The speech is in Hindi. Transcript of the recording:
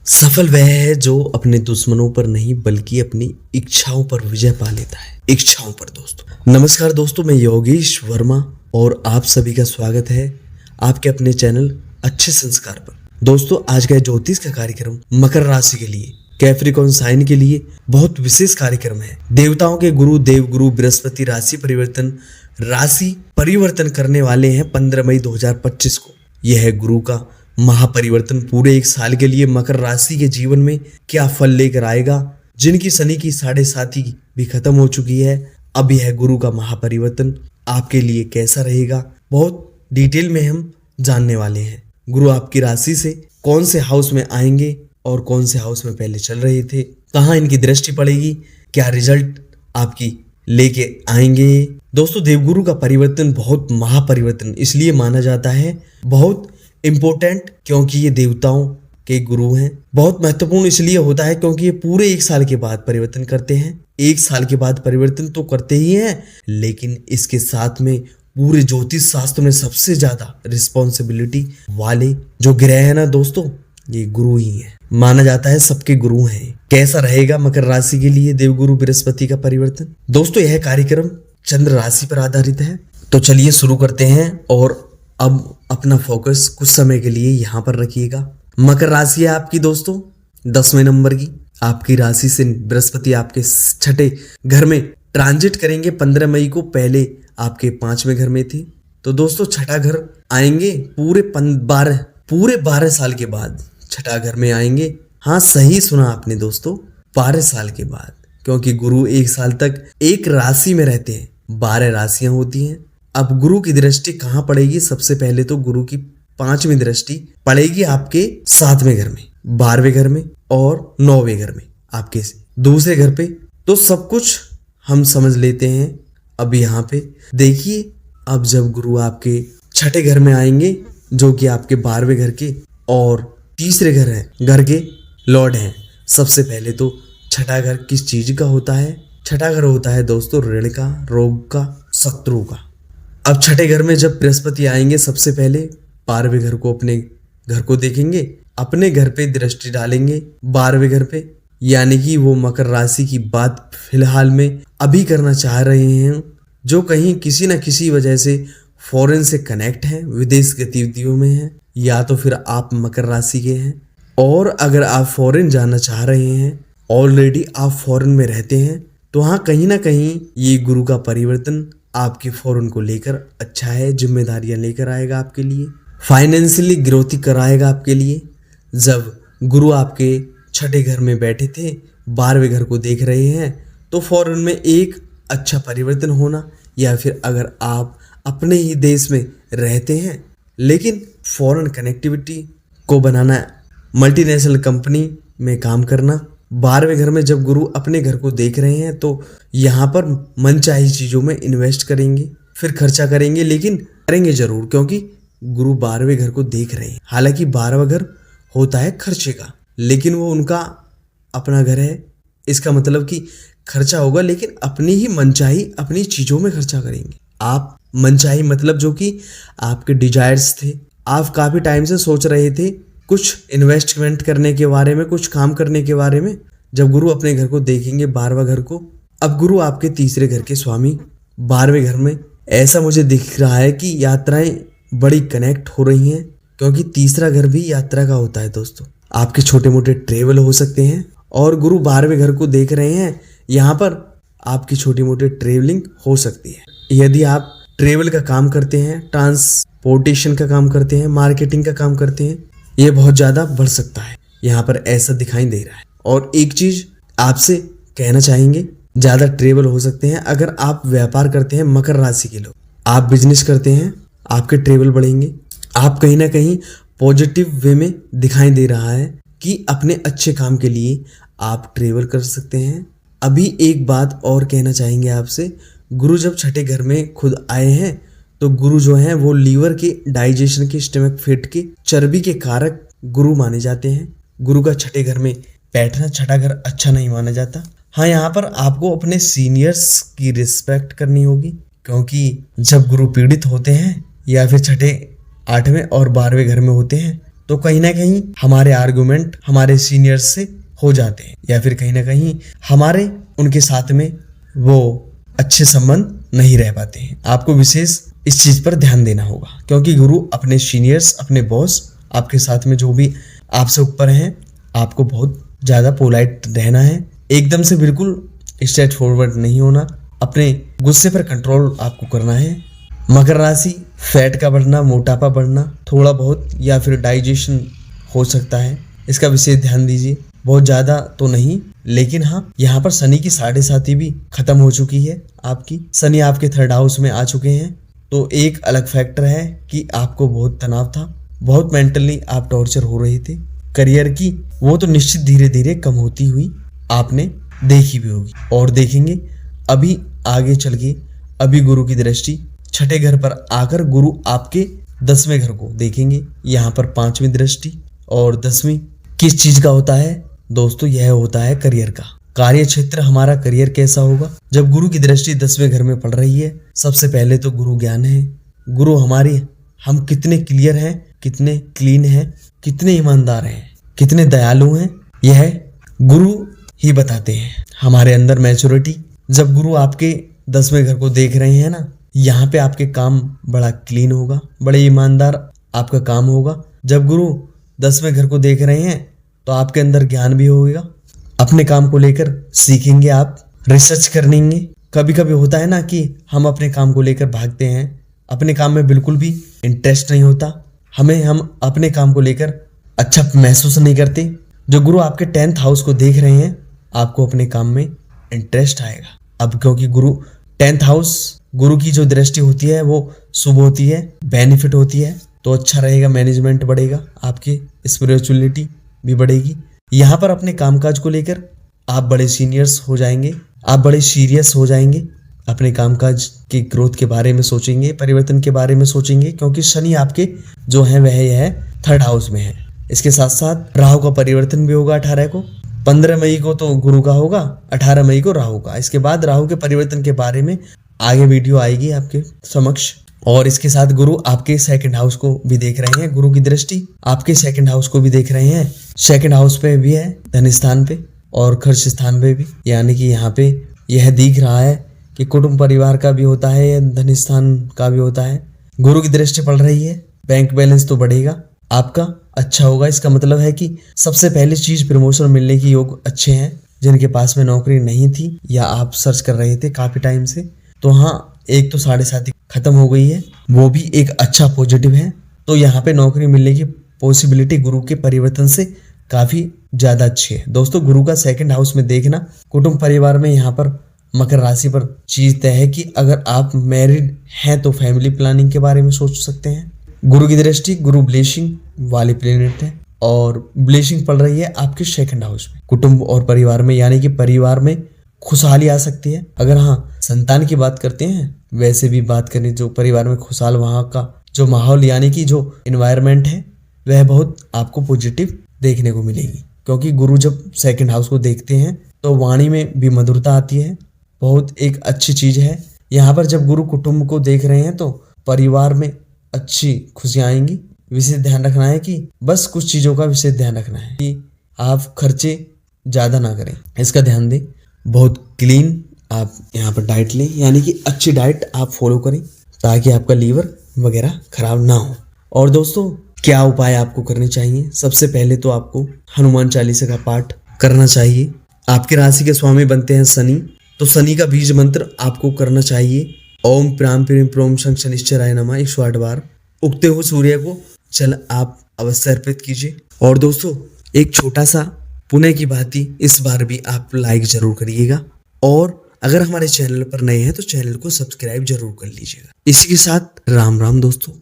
सफल वह है जो अपने दुश्मनों पर नहीं बल्कि अपनी इच्छाओं पर विजय पा लेता है। इच्छाओं पर दोस्तों। नमस्कार दोस्तों, मैं योगेश वर्मा और आप सभी का स्वागत है आपके अपने चैनल अच्छे संस्कार पर। दोस्तों, आज का ज्योतिष का कार्यक्रम मकर राशि के लिए, कैप्रिकॉर्न साइन के लिए बहुत विशेष कार्यक्रम है। देवताओं के गुरु देवगुरु बृहस्पति राशि परिवर्तन करने वाले हैं 15 मई 2025 को। यह है गुरु का महापरिवर्तन। पूरे एक साल के लिए मकर राशि के जीवन में क्या फल लेकर आएगा। जिनकी शनि की 7.5 भी खत्म हो चुकी है, अब यह गुरु का महापरिवर्तन आपके लिए कैसा रहेगा, बहुत डिटेल में हम जानने वाले हैं। गुरु आपकी राशि से कौन से हाउस में आएंगे और कौन से हाउस में पहले चल रहे थे, कहाँ इनकी दृष्टि पड़ेगी, क्या रिजल्ट आपकी लेके आएंगे। दोस्तों, देवगुरु का परिवर्तन बहुत महापरिवर्तन इसलिए माना जाता है, बहुत इम्पोर्टेंट, क्योंकि ये देवताओं के गुरु हैं। बहुत महत्वपूर्ण इसलिए होता है क्योंकि ये पूरे एक साल के बाद परिवर्तन करते हैं। एक साल के बाद परिवर्तन तो करते ही हैं, लेकिन इसके साथ में पूरे ज्योतिष शास्त्र में सबसे ज्यादा रिस्पॉन्सिबिलिटी वाले जो ग्रह है ना दोस्तों, ये गुरु ही है। माना जाता है सबके गुरु हैं। कैसा रहेगा मकर राशि के लिए देवगुरु बृहस्पति का परिवर्तन। दोस्तों, यह कार्यक्रम चंद्र राशि पर आधारित है। तो चलिए शुरू करते हैं और अब अपना फोकस कुछ समय के लिए यहाँ पर रखिएगा। मकर राशि है आपकी दोस्तों 10वें नंबर की। आपकी राशि से बृहस्पति आपके 6ठे घर में ट्रांजिट करेंगे 15 मई को। पहले आपके 5वें घर में थी, तो दोस्तों 6ठा घर आएंगे पूरे 12 साल के बाद। 6ठा घर में आएंगे। हाँ, सही सुना आपने दोस्तों, 12 साल के बाद, क्योंकि गुरु एक साल तक एक राशि में रहते हैं। 12 राशियां होती हैं। अब गुरु की दृष्टि कहाँ पड़ेगी? सबसे पहले तो गुरु की 5वीं दृष्टि पड़ेगी आपके 7वें घर में, 12वें घर में और 9वें घर में, आपके दूसरे घर पे। तो सब कुछ हम समझ लेते हैं। अब यहाँ पे देखिए, अब जब गुरु आपके 6ठे घर में आएंगे, जो कि आपके 12वें घर के और तीसरे घर के लॉर्ड हैं। सबसे पहले तो 6ठा घर किस चीज का होता है? 6ठा घर होता है दोस्तों ऋण का, रोग का, शत्रु का। अब 6ठे घर में जब बृहस्पति आएंगे, सबसे पहले 12वें घर को, अपने घर को देखेंगे, अपने घर पे दृष्टि डालेंगे 12वें घर पे। यानी कि वो मकर राशि की बात फिलहाल में अभी करना चाह रहे हैं, जो कहीं किसी न किसी वजह से फॉरेन से कनेक्ट हैं, विदेश गतिविधियों में हैं, या तो फिर आप मकर राशि के हैं। और अगर आप फॉरेन जाना चाह रहे हैं, ऑलरेडी आप फॉरेन में रहते हैं, तो हाँ, कहीं ना कहीं ये गुरु का परिवर्तन आपके फॉरेन को लेकर अच्छा है। जिम्मेदारियां लेकर आएगा आपके लिए, फाइनेंशियली ग्रोथ कराएगा आपके लिए। जब गुरु आपके 6ठे घर में बैठे थे, 12वें घर को देख रहे हैं, तो फॉरेन में एक अच्छा परिवर्तन होना, या फिर अगर आप अपने ही देश में रहते हैं लेकिन फॉरेन कनेक्टिविटी को बनाना, मल्टीनेशनल कंपनी में काम करना। 12वें घर में जब गुरु अपने घर को देख रहे हैं, तो यहाँ पर मनचाही चीजों में इन्वेस्ट करेंगे, फिर खर्चा करेंगे, लेकिन करेंगे जरूर, क्योंकि गुरु 12वें घर को देख रहे हैं। हालांकि 12वां घर होता है खर्चे का, लेकिन वो उनका अपना घर है। इसका मतलब कि खर्चा होगा, लेकिन अपनी ही मनचाही अपनी चीजों में खर्चा करेंगे। आप मनचाही मतलब जो कि आपके डिजायर्स थे, आप काफी टाइम से सोच रहे थे कुछ इन्वेस्टमेंट करने के बारे में, कुछ काम करने के बारे में। जब गुरु अपने घर को देखेंगे 12वां घर को, अब गुरु आपके तीसरे घर के स्वामी 12वें घर में, ऐसा मुझे दिख रहा है कि यात्राएं बड़ी कनेक्ट हो रही हैं, क्योंकि तीसरा घर भी यात्रा का होता है दोस्तों। आपके छोटे मोटे ट्रेवल हो सकते हैं, और गुरु 12वें घर को देख रहे हैं, यहाँ पर आपकी छोटी मोटी ट्रेवलिंग हो सकती है। यदि आप ट्रेवल का काम करते हैं, ट्रांसपोर्टेशन का काम करते हैं, मार्केटिंग का काम करते हैं, ये बहुत ज्यादा बढ़ सकता है, यहाँ पर ऐसा दिखाई दे रहा है। और एक चीज आपसे कहना चाहेंगे, ज्यादा ट्रेवल हो सकते हैं। अगर आप व्यापार करते हैं, मकर राशि के लोग, आप बिजनेस करते हैं, आपके ट्रेवल बढ़ेंगे। आप कहीं ना कहीं पॉजिटिव वे में दिखाई दे रहा है कि अपने अच्छे काम के लिए आप ट्रेवल कर सकते हैं। अभी एक बात और कहना चाहेंगे आपसे, गुरु जब 6ठे घर में खुद आए हैं, तो गुरु जो हैं वो लीवर के, डाइजेशन के, स्टमक फिट के, चर्बी के कारक गुरु माने जाते हैं। गुरु का 6ठे घर में बैठना, 6ठा घर अच्छा नहीं माना जाता। हाँ, यहाँ पर आपको अपने सीनियर्स की रिस्पेक्ट करनी होगी, क्योंकि जब गुरु पीड़ित होते हैं या फिर 6ठे, 8वें और 12वें घर में होते हैं, तो कहीं ना कहीं हमारे आर्गुमेंट हमारे सीनियर्स से हो जाते हैं, या फिर कहीं ना कहीं हमारे उनके साथ में वो अच्छे संबंध नहीं रह पाते हैं। आपको विशेष इस चीज पर ध्यान देना होगा, क्योंकि गुरु अपने सीनियर्स, अपने बॉस, आपके साथ में जो भी आपसे ऊपर हैं, आपको बहुत ज्यादा पोलाइट रहना है, एकदम से बिल्कुल स्ट्रेट फॉरवर्ड नहीं होना, अपने गुस्से पर कंट्रोल आपको करना है। मकर राशि, फैट का बढ़ना, मोटापा बढ़ना थोड़ा बहुत, या फिर डाइजेशन हो सकता है, इसका विशेष ध्यान दीजिए। बहुत ज्यादा तो नहीं, लेकिन हाँ, यहाँ पर शनि की 7.5 भी खत्म हो चुकी है आपकी। शनि आपके 3rd हाउस में आ चुके हैं, तो एक अलग फैक्टर है कि आपको बहुत तनाव था, बहुत मेंटली आप टॉर्चर हो रहे थे। करियर की वो तो निश्चित धीरे धीरे कम होती हुई आपने देखी भी होगी और देखेंगे। अभी आगे चल के अभी गुरु की दृष्टि 6ठे घर पर आकर गुरु आपके 10वें घर को देखेंगे। यहाँ पर 5वीं दृष्टि और 10वीं किस चीज का होता है दोस्तों? यह होता है करियर का। कार्य क्षेत्र, हमारा करियर कैसा होगा जब गुरु की दृष्टि 10वें घर में पड़ रही है? सबसे पहले तो गुरु ज्ञान है, गुरु हमारी, हम कितने क्लियर हैं, कितने क्लीन हैं, कितने ईमानदार हैं, कितने दयालु हैं, यह गुरु ही बताते हैं। हमारे अंदर मैच्योरिटी, जब गुरु आपके 10वें घर को देख रहे हैं ना, यहाँ पे आपके काम बड़ा क्लीन होगा, बड़े ईमानदार आपका काम होगा। जब गुरु 10वें घर को देख रहे हैं तो आपके अंदर ज्ञान भी होगा, अपने काम को लेकर सीखेंगे, आप रिसर्च करेंगे। कभी कभी होता है ना कि हम अपने काम को लेकर भागते हैं, अपने काम में बिल्कुल भी इंटरेस्ट नहीं होता, हम अपने काम को लेकर अच्छा महसूस नहीं करते। जो गुरु आपके 10th हाउस को देख रहे हैं, आपको अपने काम में इंटरेस्ट आएगा। अब क्योंकि गुरु 10th हाउस, गुरु की जो दृष्टि होती है वो शुभ होती है, बेनिफिट होती है, तो अच्छा रहेगा, मैनेजमेंट बढ़ेगा, आपकी स्पिरिचुअलिटी भी बढ़ेगी। यहाँ पर अपने कामकाज को लेकर आप बड़े सीनियर्स हो जाएंगे, आप बड़े सीरियस हो जाएंगे, अपने कामकाज के ग्रोथ के बारे में सोचेंगे, परिवर्तन के बारे में सोचेंगे, क्योंकि शनि आपके जो है वह यह 3rd हाउस में है। इसके साथ साथ राहु का परिवर्तन भी होगा 18 को। 15 मई को तो गुरु का होगा, 18 मई को राहु का। इसके बाद राहु के परिवर्तन के बारे में आगे वीडियो आएगी आपके समक्ष। और इसके साथ गुरु आपके 2nd हाउस को भी देख रहे हैं, गुरु की दृष्टि आपके 2nd हाउस को भी देख रहे हैं। 2nd हाउस पे भी है, धन स्थान पे और खर्च स्थान पे भी, यानी कि यहाँ पे यह दिख रहा है कि कुटुंब परिवार का भी होता है, धन स्थान का भी होता है। गुरु की दृष्टि पड़ रही है, बैंक बैलेंस तो बढ़ेगा, आपका अच्छा होगा। इसका मतलब है कि सबसे पहली चीज प्रमोशन मिलने की योग अच्छे हैं। जिनके पास में नौकरी नहीं थी या आप सर्च कर रहे थे काफी टाइम से, तो हाँ, एक तो 7.5 खत्म हो गई है, वो भी एक अच्छा पॉजिटिव है। तो यहाँ पे नौकरी मिलने की पॉसिबिलिटी गुरु के परिवर्तन से काफी ज्यादा अच्छी है। दोस्तों, गुरु का 2nd हाउस में देखना, कुटुंब परिवार में यहाँ पर मकर राशि पर चीज तय है कि अगर आप मैरिड हैं तो फैमिली प्लानिंग के बारे में सोच सकते हैं। गुरु की दृष्टि, गुरु ब्लेसिंग वाली प्लेनेट है और ब्लेसिंग पड़ रही है आपके 2nd हाउस में, कुटुंब और परिवार में, यानी कि परिवार में खुशहाली आ सकती है। अगर हाँ संतान की बात करते हैं, वैसे भी बात करें, जो परिवार में खुशहाल, वहाँ का जो माहौल यानी कि जो इन्वायरमेंट है वह बहुत आपको पॉजिटिव देखने को मिलेगी। क्योंकि गुरु जब 2nd हाउस को देखते हैं तो वाणी में भी मधुरता आती है, बहुत एक अच्छी चीज है। यहाँ पर जब गुरु कुटुंब को देख रहे हैं तो परिवार में अच्छी खुशियाँ आएंगी। विशेष ध्यान रखना है कि बस कुछ चीज़ों का विशेष ध्यान रखना है कि आप खर्चे ज़्यादा ना करें, इसका ध्यान दें। बहुत क्लीन आप यहाँ पर डाइट लें, यानी कि अच्छी डाइट आप फॉलो करें ताकि आपका लीवर वगैरह खराब ना हो। और दोस्तों, क्या उपाय आपको करने चाहिए? सबसे पहले तो आपको हनुमान चालीसा का पाठ करना चाहिए। आपके राशि के स्वामी बनते हैं शनि, तो शनि का बीज मंत्र आपको करना चाहिए। ओम प्राम प्रीम प्रोम शं शनिश्चराय नमः 108 बार। उगते हुए सूर्य को जल आप अवश्य अर्पित कीजिए। और दोस्तों, एक छोटा सा पुण्य की भांति इस बार भी आप लाइक जरूर करिएगा, और अगर हमारे चैनल पर नए हैं तो चैनल को सब्सक्राइब जरूर कर लीजिएगा। इसी के साथ राम राम दोस्तों।